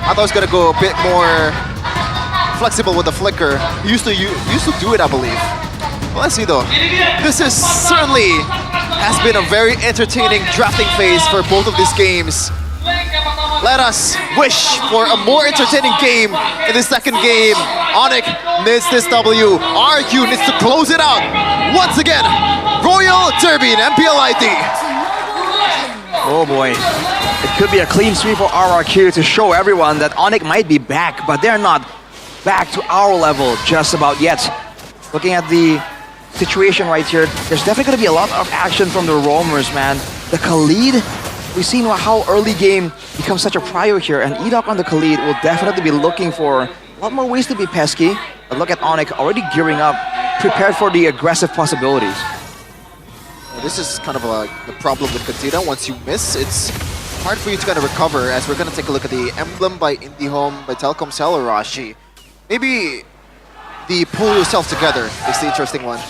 I thought he was gonna go a bit more flexible with the flicker. He used to do it, I believe. Well, let's see though. This is certainly has been a very entertaining drafting phase for both of these games. Let us wish for a more entertaining game in the second game. Onic needs this W. RRQ needs to close it out. Once again, Royal Derby in MPL ID. Oh boy. It could be a clean sweep for RRQ to show everyone that Onic might be back, but they're not back to our level just about yet. Looking at the situation right here, there's definitely going to be a lot of action from the roamers, man. The Khalid, we've seen how early game becomes such a prio here, and Edok on the Khalid will definitely be looking for a lot more ways to be pesky. But look at Onic already gearing up, prepared for the aggressive possibilities. This is kind of the problem with Kadira. Once you miss, it's hard for you to kind of recover, as we're going to take a look at the emblem by IndiHome, by Telkomsel or Rashi. Maybe the pull yourself together is the interesting one.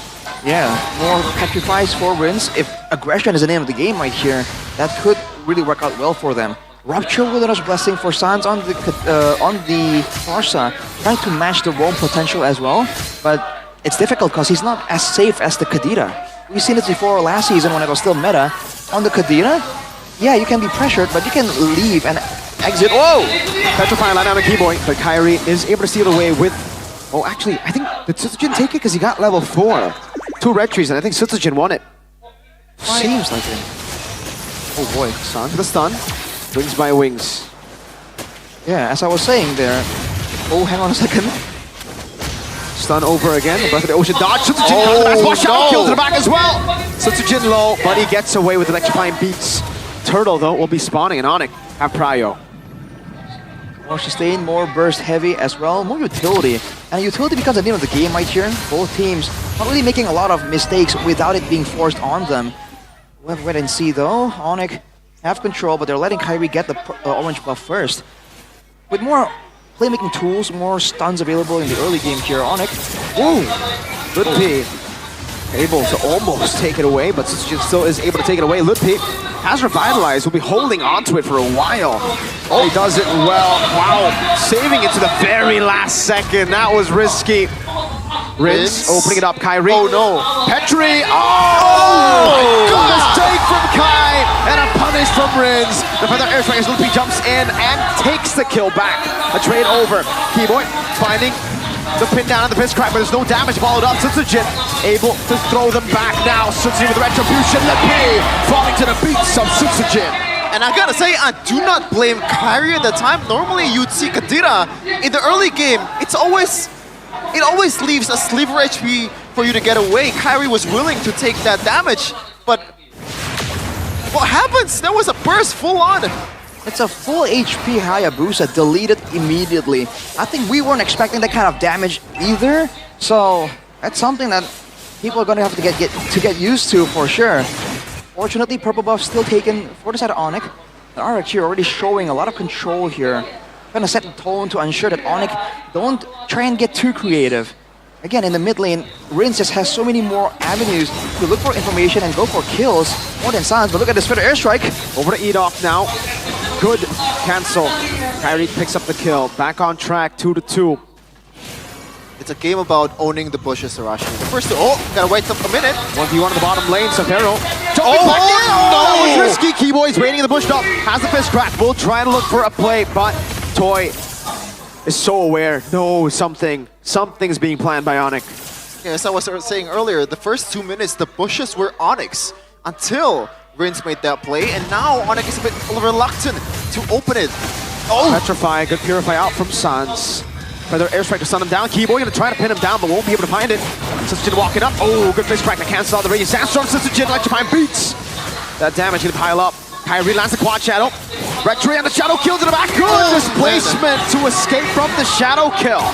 Yeah, more petrifies for wins. If aggression is the name of the game right here, that could really work out well for them. Rupture Wilderness Blessing for Sans on the Farsa, trying to match the roam potential as well, but it's difficult because he's not as safe as the Kadira. We've seen it before last season when it was still meta. On the Kadira, yeah, you can be pressured, but you can leave and exit. Whoa! Petrifying line on the Keyboy, but Kairi is able to steal away with... Oh, actually, I think did Sutsujin take it because he got level 4. 2 red trees, and I think Sutsujin won it. Seems like it. Oh boy, Sun to the stun. Wings by wings. Yeah, as I was saying there. Oh, hang on a second. Stun over again. The Breath of the Ocean dodge. Sutsujin shadow kill to the back as well. Sutsujin low, but he gets away with electrifying beats. Turtle, though, will be spawning, and Onic have prio. More sustain, more burst heavy as well, more utility. And utility becomes the name of the game right here. Both teams not really making a lot of mistakes without it being forced on them. We'll have to wait and see though. Onic have control, but they're letting Kairi get the orange buff first. With more playmaking tools, more stuns available in the early game here, Onic. Whoa! Ludpi able to almost take it away, but Sutsujin still is able to take it away. Ludpi has revitalized, will be holding onto it for a while. Oh, he does it well. Wow, saving it to the very last second. That was risky. Rinse opening it up, Kairi. Oh no. Petri! Oh! Good mistake from Kai! And a punish from Rins. The feather airstrike as Ludpi jumps in and takes the kill back. A trade over. Keyboy finding the pin down on the piss crack, but there's no damage followed up. Sutsujin able to throw them back now. Sutsujin with the retribution. Ludpi falling to the beats of Sutsujin. And I gotta say, I do not blame Kairi at the time. Normally you'd see Kadira in the early game. It always leaves a sliver HP for you to get away. Kairi was willing to take that damage, but what happens? There was a burst full on. It's a full HP Hayabusa, deleted immediately. I think we weren't expecting that kind of damage either, so that's something that people are going to have to get used to for sure. Fortunately, purple buff still taken for the side of Onic. The RRQ already showing a lot of control here. Gonna set the tone to ensure that Onic don't try and get too creative. Again, in the mid lane, Rince just has so many more avenues to look for information and go for kills, more than Sans, but look at this feather airstrike. Over to Edok now. Good cancel. Kairi picks up the kill. Back on track, 2-2. It's a game about owning the bushes, Arashi. The first two, gotta wait a minute. 1v1 on the bottom lane, Safero. No! That was risky. Keyboy's waiting in the bush top. Has the fist crack. Will try to look for a play, but Toy is so aware. No, something's being planned by Onic. Yeah, as I was saying earlier, the first 2 minutes, the bushes were Onyx until Rince made that play, and now Onic is a bit reluctant to open it. Oh! Petrify, good Purify out from Sans. Feather airstrike to stun him down. Keyboy gonna try to pin him down, but won't be able to find it. Sutsujin walking up. Oh, good fist crack to cancel out the radius. Sandstorm, Sutsujin, electrifying beats. That damage gonna pile up. Kairi lands the quad shadow. Red tree and the shadow kill to the back. Good displacement to escape from the shadow kill.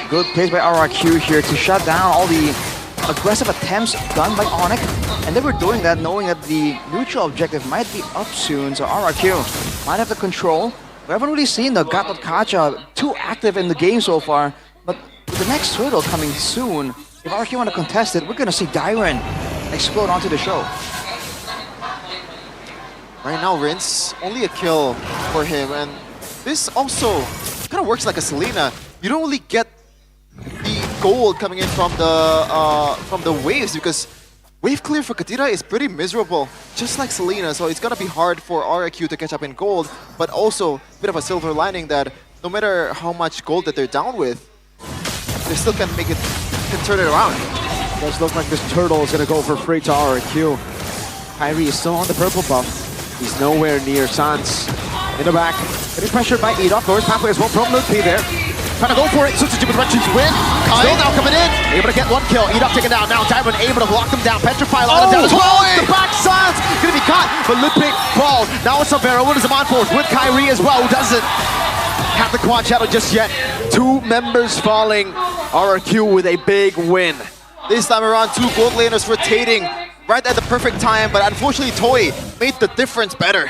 Good plays by RRQ here to shut down all the aggressive attempts done by Onic. And they were doing that knowing that the neutral objective might be up soon, so RRQ might have the control. We haven't really seen the Gatot Kacha too active in the game so far, but with the next turtle coming soon, if RRQ want to contest it, we're going to see Dyren explode onto the show. Right now, Rince, only a kill for him, and this also kind of works like a Selena. You don't really get the gold coming in from the waves because wave clear for Kadira is pretty miserable, just like Selena. So it's gonna be hard for RRQ to catch up in gold, but also a bit of a silver lining that no matter how much gold that they're down with, they still can turn it around. Does look like this turtle is gonna go for free to RRQ. Kairi is still on the purple buff. He's nowhere near Sans. In the back, getting pressured by Enoch. Norris pathway as well from Ludwig there. Trying to go for it. Suzuki with Red Shoes win. Still now coming in. Able to get one kill. Enoch taken down. Now Diamond able to block them down. Petrify a lot of them down as well. The back Sans gonna be caught, but Ludwig falls. Now it's Savera. What is the on force with Kairi as well, who doesn't have the quad shadow just yet. 2 members falling. RRQ with a big win. This time around, 2 gold laners rotating right at the perfect time, but unfortunately Toy made the difference better.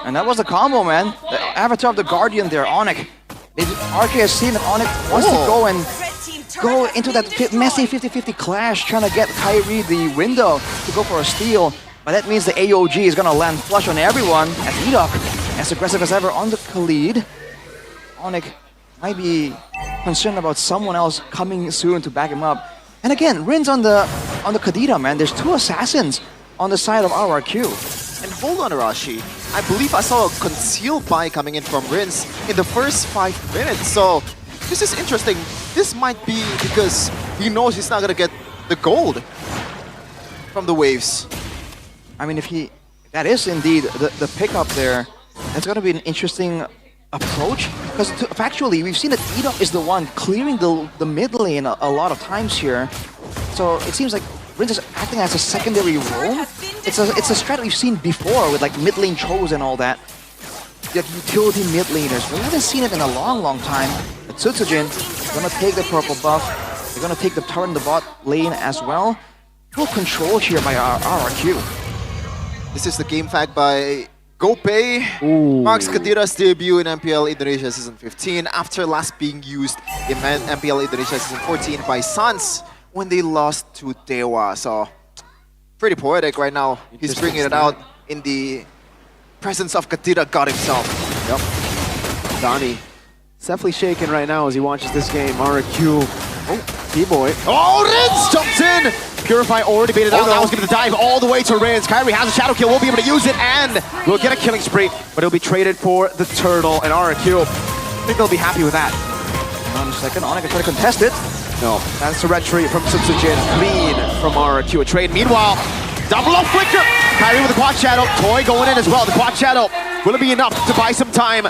And that was the combo, man. The avatar of the Guardian there, Onic. RK has seen that Onic wants to go into that messy 50-50 clash, trying to get Kairi the window to go for a steal. But that means the AOG is going to land flush on everyone, as Edok, as aggressive as ever on the Khalid. Onic might be concerned about someone else coming soon to back him up. And again, Rin's on the Kadira, man. There's 2 assassins on the side of RRQ. And hold on, Arashi. I believe I saw a concealed buy coming in from Rins in the first 5 minutes. So this is interesting. This might be because he knows he's not gonna get the gold from the waves. I mean, if that is indeed the pickup there, that's gonna be an interesting approach. Because factually, we've seen that Edok is the one clearing the mid lane a lot of times here. So it seems like Rin's is acting as a secondary roam. It's a strat we've seen before with like mid lane Chos and all that. The utility mid laners. We haven't seen it in a long time. But Sutsujin is gonna take the purple buff. They're gonna take the turret in the bot lane as well. Full control here by our RRQ. This is the game fact by Gopay. Marks Kadira's debut in MPL Indonesia Season 15 after last being used in MPL Indonesia Season 14 by Sans when they lost to Dewa. So, pretty poetic right now. He's bringing it out in the presence of Kadira God himself. Yep. Donnie. It's definitely shaking right now as he watches this game. RRQ. Oh, D-Boy. Oh, Rins jumps in! Purify already baited out. Now he's going to dive all the way to Rins. Kairi has a shadow kill. We'll be able to use it and we'll get a killing spree. But it'll be traded for the turtle and RRQ. I think they'll be happy with that. On a second, Onic try to contest it. No, that's a retreat from Sutsujin. Clean from RRQ. A trade. Meanwhile, double off flicker. Kairi with the quad shadow. Toy going in as well. The quad shadow. Will it be enough to buy some time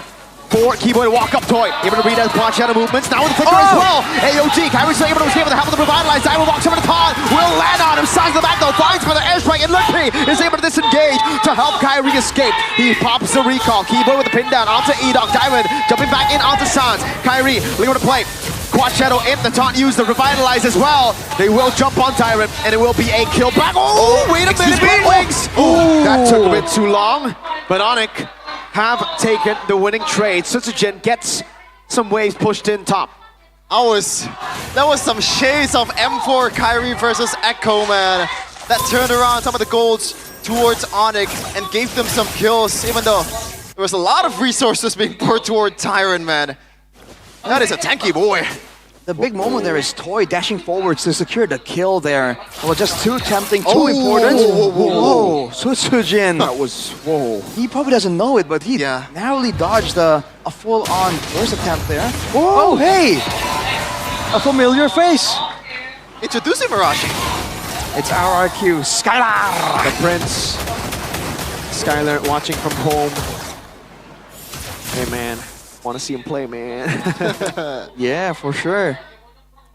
for Keyboy to walk up? Toy able to read out quad shadow movements. Now with the flicker as well. AOG. Kairi's still able to escape with the help of the revitalize. Diamond walks over the pod. Will land on him. Sides the back though. Finds for the airstrike. And Lucky is able to disengage to help Kairi escape. He pops the recall. Keyboy with the pin down onto Edok. Diamond jumping back in onto Sans. Kairi able to play. Quad Shadow in the taunt used to revitalize as well. They will jump on Tyrant and it will be a kill back. Oh, wait a minute, wings! That took a bit too long, but Onic have taken the winning trade. Sutsujin gets some waves pushed in top. That was some shades of M4 Kairi versus Echo, man. That turned around some of the golds towards Onic and gave them some kills, even though there was a lot of resources being poured toward Tyrant, man. That is a tanky boy. The big moment there is Toy dashing forwards to secure the kill there. Well, just too tempting, too important. Whoa, Sutsujin. That was, whoa. He probably doesn't know it, but he narrowly dodged a full-on burst attempt there. Whoa, hey! A familiar face. Introduce him, Arashi. It's RRQ, Skylar! The Prince. Skylar watching from home. Hey, man. Want to see him play, man. Yeah, for sure.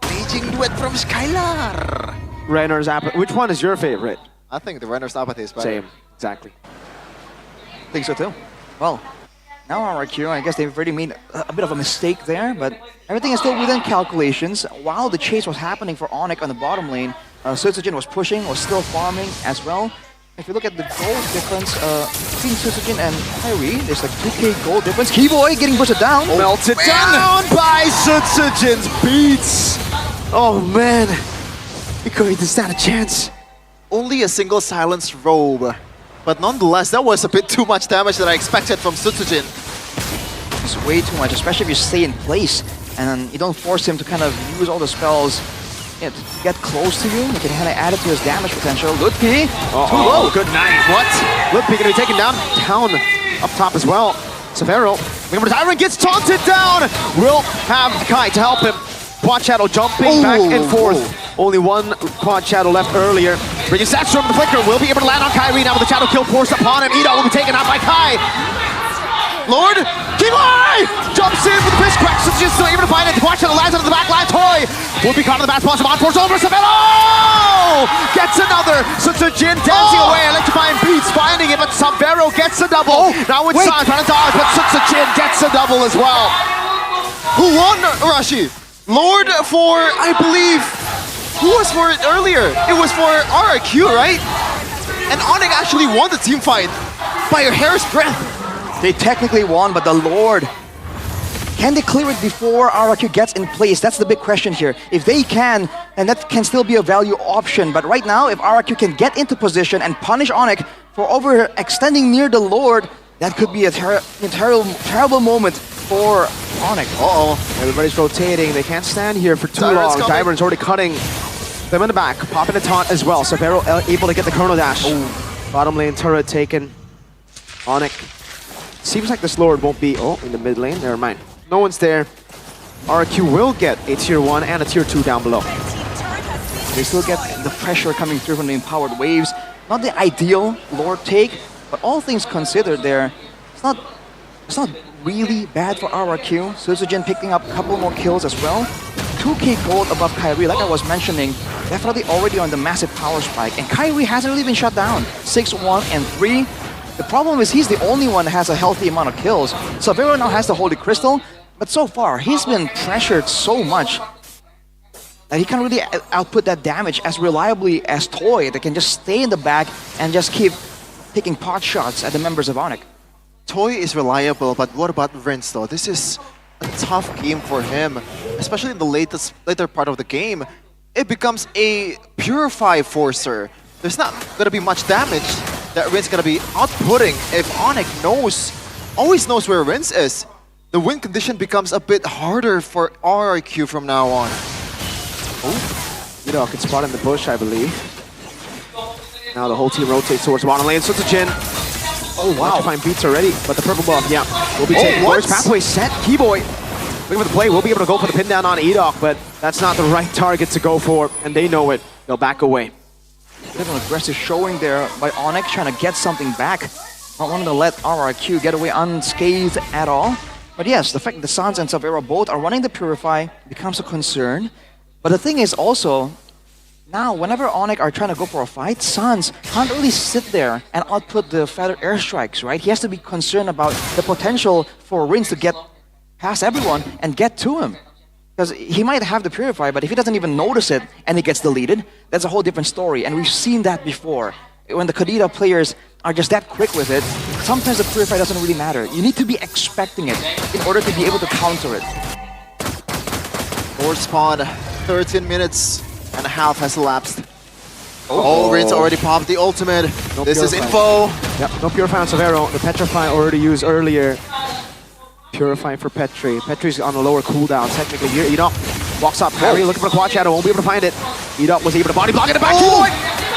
Raging duet from Skylar. Renner's Apathy. Which one is your favorite? I think the Renner's Apathy is better. Same, exactly. I think so too. Well, now RRQ, I guess they've already made a bit of a mistake there, but everything is still within calculations. While the chase was happening for Onic on the bottom lane, Sutsujin was pushing, was still farming as well. If you look at the gold difference between Sutsujin and Kairi, there's like 2k gold difference. Keyboy getting boosted down. Melted down by Sutsujin's beats. Oh man, Kairi does not a chance. Only a single silence robe. But nonetheless, that was a bit too much damage that I expected from Sutsujin. is way too much, especially if you stay in place and you don't force him to kind of use all the spells to get close to you. You can kind of add it to his damage potential. Ludpi, too low. Good night. What? Ludpi gonna be taken down up top as well. Severo, Tyrant gets taunted down. We'll have Kai to help him. Quad Shadow jumping back and forth. Only one Quad Shadow left earlier. Bringing stats from the Flicker. Will be able to land on Kairi now with the Shadow kill forced upon him. Ida will be taken out by Kai. Lord, Kimai jumps in with the fist crack. So just still able to find it. The Quad Shadow lands onto the back line. Toy will be caught in the back spot. On force over. Severo gets another. Jin dancing away. Electrifying beats finding it, but Severo gets a double. Now it's San trying to dodge, but Jin gets a double as well. Who won, Rashi? Lord for, I believe, who was for it earlier? It was for RRQ, right? And Onic actually won the team fight by a hair's breadth. They technically won, but the Lord, can they clear it before RRQ gets in place? That's the big question here. If they can, then that can still be a value option. But right now, if RRQ can get into position and punish Onic for overextending near the Lord, that could be a terrible moment for Onic. Everybody's rotating. They can't stand here for too long. Diver's already cutting them in the back. Popping a taunt as well. Severo able to get the Chrono Dash. Bottom lane turret taken. Onic. Seems like this Lord won't be... in the mid lane. Never mind. No one's there. RRQ will get a tier 1 and a tier 2 down below. They still get the pressure coming through from the empowered waves. Not the ideal Lord take, but all things considered there, it's not really bad for RRQ. Suzujin picking up a couple more kills as well. 2k gold above Kairi, like I was mentioning, definitely already on the massive power spike. And Kairi hasn't really been shut down. 6-1 and 3. The problem is he's the only one that has a healthy amount of kills. Severo now has the Holy Crystal, but so far he's been pressured so much that he can't really output that damage as reliably as Toy that can just stay in the back and just keep taking pot shots at the members of Onic. Toy is reliable, but what about Rince though? This is a tough game for him, especially in the later part of the game. It becomes a Purify Forcer. There's not gonna be much damage that Rince gonna be outputting if Onic always knows where Rince is. The win condition becomes a bit harder for RRQ from now on. I can spot in the bush, I believe. Now the whole team rotates towards bottom lane. Jin. Find beats already, but the purple buff, will be taken. First pathway set. Keyboy looking for the play. Will be able to go for the pin down on Edok, but that's not the right target to go for, and they know it. They'll back away. Bit of an aggressive showing there by Onic, trying to get something back. Not wanting to let RRQ get away unscathed at all. But yes, the fact that the Sans and Severo both are running the Purify becomes a concern. But the thing is also, now whenever Onic are trying to go for a fight, Sans can't really sit there and output the feather airstrikes, right? He has to be concerned about the potential for Rince to get past everyone and get to him. Because he might have the Purify, but if he doesn't even notice it and it gets deleted, that's a whole different story. And we've seen that before. When the Kadita players are just that quick with it, sometimes the Purify doesn't really matter. You need to be expecting it in order to be able to counter it. Lord spawn, 13 minutes and a half has elapsed. Rince already popped the ultimate. This is info. Yep, no Purify on Severo. The Petrify already used earlier. Purify for Petri. Petri's on a lower cooldown. Technically, here, Edok walks up. Kairi looking for the Quad Shadow. Won't be able to find it. Edok was able to body block in the back.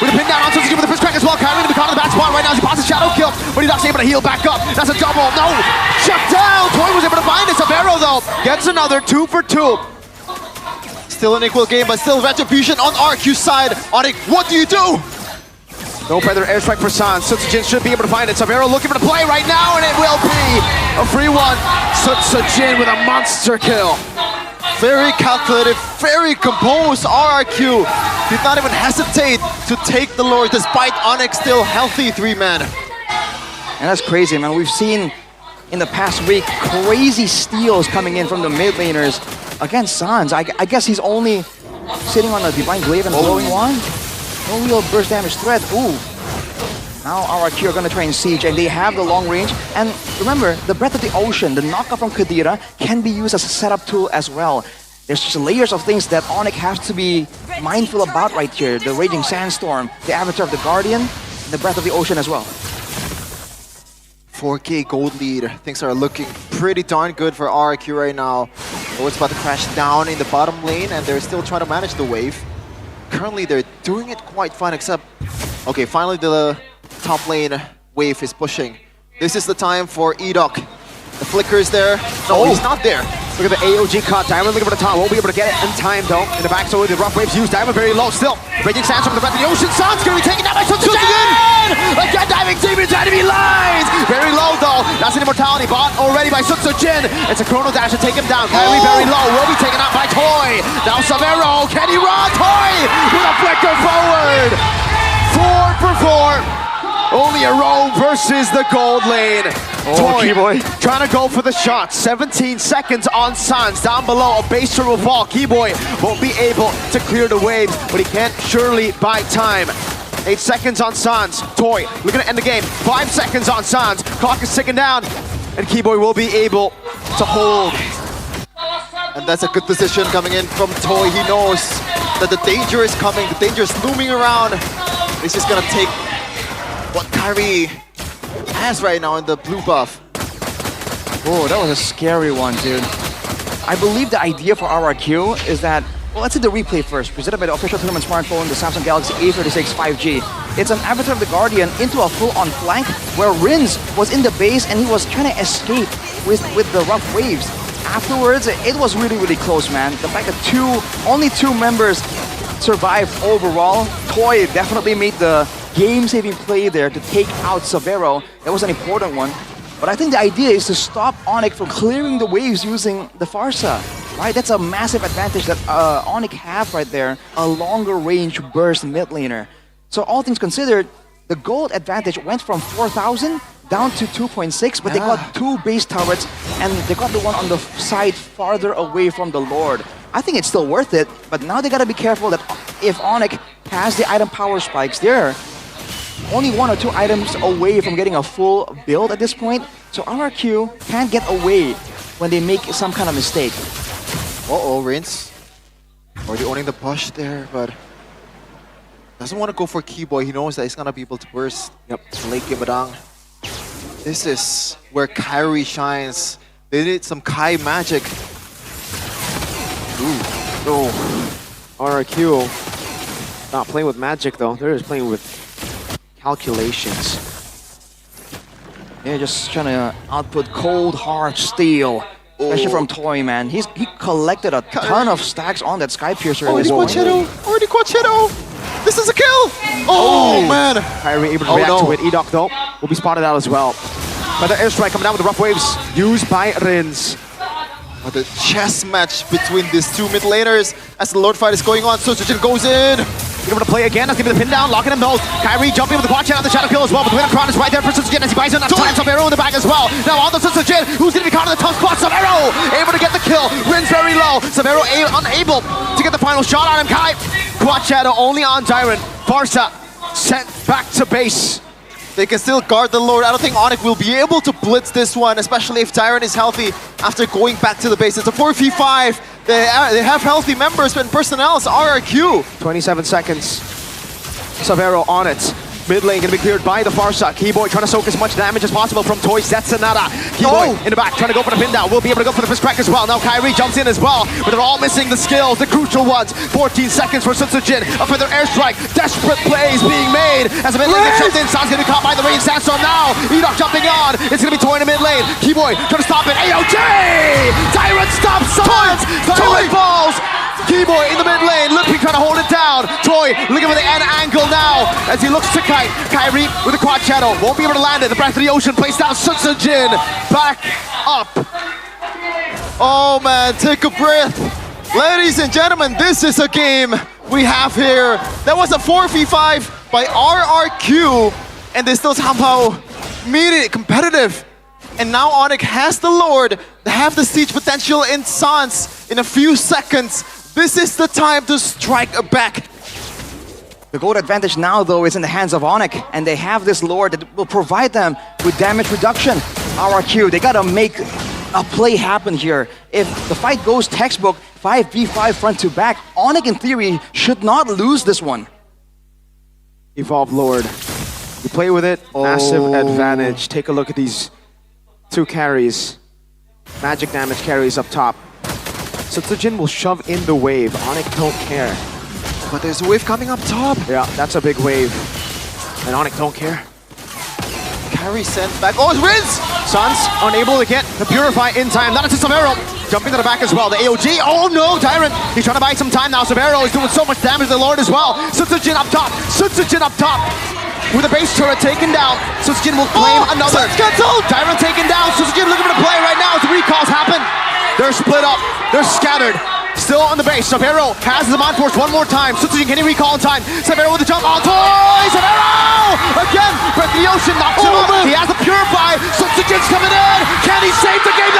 With a pin down on Suzuki with the fist crack as well. Kairi to be caught in the back spot right now. He pops a Shadow kill, but Edok's able to heal back up. That's a double. No! Shut down! Toy was able to find it. Severo, though, gets another 2 for 2. Still an equal game, but still retribution on RQ's side. Onic, what do you do? No feather airstrike for Sans. Sutsujin should be able to find it. Severo looking for the play right now, and it will be a free one. Sutsujin with a monster kill. Very calculated, very composed. RRQ did not even hesitate to take the Lord despite Onic still healthy 3-man. And that's crazy, man. We've seen in the past week crazy steals coming in from the mid laners against Sans. I guess he's only sitting on a Divine Glaive and blowing one. No real burst damage threat. Ooh. Now RRQ are going to try and siege, and they have the long range. And remember, the Breath of the Ocean, the knockoff from Kadira, can be used as a setup tool as well. There's just layers of things that Onic has to be mindful about right here. The Raging Sandstorm, the Avatar of the Guardian, and the Breath of the Ocean as well. 4K gold lead. Things are looking pretty darn good for RRQ right now. Oh, it's about to crash down in the bottom lane, and they're still trying to manage the wave. Currently, they're doing it quite fine, except... Okay, finally the top lane wave is pushing. This is the time for Enoch. The flicker is there. No, he's not there. Look at the AOG cut. Diamond looking for the top. Won't be able to get it in time, though. In the back, so the rough waves use. Diamond very low still. Breaking sands from the breath of the ocean. Sun's going to be taken down by Sun again! Again, diving deep into enemy lines! Very low, though. That's an immortality bought already by Sun Jin. It's a chrono dash to take him down. Kairi very low. Will be taken out by Toy. Now Savero. Can he run? Toy with a flicker forward. 4 for 4. Only a roam versus the gold lane. Toy trying to go for the shot. 17 seconds on Sans. Down below, a base turret will fall. Keyboy won't be able to clear the waves, but he can surely buy time. 8 seconds on Sans. Toy looking to end the game. 5 seconds on Sans. Clock is ticking down, and Keyboy will be able to hold. And that's a good decision coming in from Toy. He knows that the danger is coming. The danger is looming around. He's just gonna take what Kairi has right now in the blue buff. Oh, that was a scary one, dude. I believe the idea for RRQ is that, well, let's see the replay first. Presented by the official tournament smartphone, the Samsung Galaxy A36 5G. It's an Avatar of the Guardian into a full-on flank where Rins was in the base and he was trying to escape with the rough waves. Afterwards, it was really, really close, man. The fact that only two members survived overall. Toy definitely made the game-saving play there to take out Savero. That was an important one. But I think the idea is to stop Onic from clearing the waves using the Farsa. Right? That's a massive advantage that Onic have right there. A longer range burst mid laner. So all things considered, the gold advantage went from 4,000 down to 2.6, but they got 2 base turrets and they got the one on the side farther away from the Lord. I think it's still worth it, but now they gotta be careful that if Onic has the item power spikes there, only 1 or 2 items away from getting a full build at this point, so RRQ can't get away when they make some kind of mistake. Uh-oh, Rince. Already owning the push there, but doesn't want to go for Keyboy. He knows that he's gonna be able to burst. Yep, late game Badang. This is where Kairi shines. They did some Kai magic. Ooh. Oh. RRQ not playing with magic though. They're just playing with calculations. Yeah, just trying to output cold hard steel. Especially from Toy, man. He collected a ton of stacks on that Sky Piercer. Already Quacheto! This is a kill! Oh, man! Kairi able to react to it. Enoch though will be spotted out as well. But the airstrike coming down with the rough waves used by Rins. But the chess match between these two mid laners as the Lord fight is going on. Sojin goes in. He's going to play again. That's going to be the pin down, locking them both. Kairi jumping with the quad on the shadow kill as well. But the winner crown is right there for Sojin as he buys in that time. Savero in the back as well. Now on the Sojin, who's going to be caught in the tough spot. Savero able to get the kill. Rins very low. Savero unable to get the final shot on him. Quad shadow only on Dyron. Farsa sent back to base. They can still guard the Lord. I don't think Onic will be able to blitz this one, especially if Tyron is healthy after going back to the base. It's a 4v5. They have healthy members and personnel. It's RRQ. 27 seconds. Savero on it. Mid lane gonna be cleared by the Farsa. Keyboy trying to soak as much damage as possible from Toy Zetsunada. Keyboy in the back trying to go for the pin down. Will be able to go for the fist crack as well. Now Kairi jumps in as well, but they're all missing the skills, the crucial ones. 14 seconds for Sunsujin. A further airstrike. Desperate plays being made as the mid lane gets jumped in. San's gonna be caught by the range sandstorm now. Enoch jumping on. It's gonna be Toy in the mid lane. Keyboy trying to stop it. AOJ! Tyrant stops Sans! Toy falls! Keyboy in the mid lane, Lippy trying to hold it down. Toy looking for the end angle now as he looks to Kite. Kairi with a quad shadow, won't be able to land it. The breath of the ocean plays down Sunsujin. Back up. Oh man, take a breath. Ladies and gentlemen, this is a game we have here. That was a 4v5 by RRQ, and they still somehow made it competitive. And now Onic has the Lord. They have the siege potential in Sans in a few seconds. This is the time to strike back. The gold advantage now, though, is in the hands of Onic, and they have this Lord that will provide them with damage reduction. RRQ, they gotta make a play happen here. If the fight goes textbook, 5v5 front to back, Onic in theory should not lose this one. Evolve Lord. You play with it, massive Oh. advantage. Take a look at these two carries. Magic damage carries up top. Sutsujin will shove in the wave. Onic don't care. But there's a wave coming up top. Yeah, that's a big wave. And Onic don't care. Kairi sent back. Oh, it's Rinse! Suns unable to get the Purify in time. Not into Severo. Jumping to the back as well. The AOG. Oh no, Tyrant. He's trying to buy some time now. Severo is doing so much damage to the Lord as well. Sutsujin up top. Sutsujin up top. With the base turret taken down. Sutsujin will claim another. Cancelled! Tyrant taken down. Sutsujin looking for the play right now as the recalls happen. They're split up. They're scattered. Still on the base. Severo has the Mind Force one more time. Sutsujin, can he recall in time? Severo with the jump on toy! Severo! Again, Breath of the Ocean knocks him up. He has the Purify. Sutsujin's coming in. Can he save the game?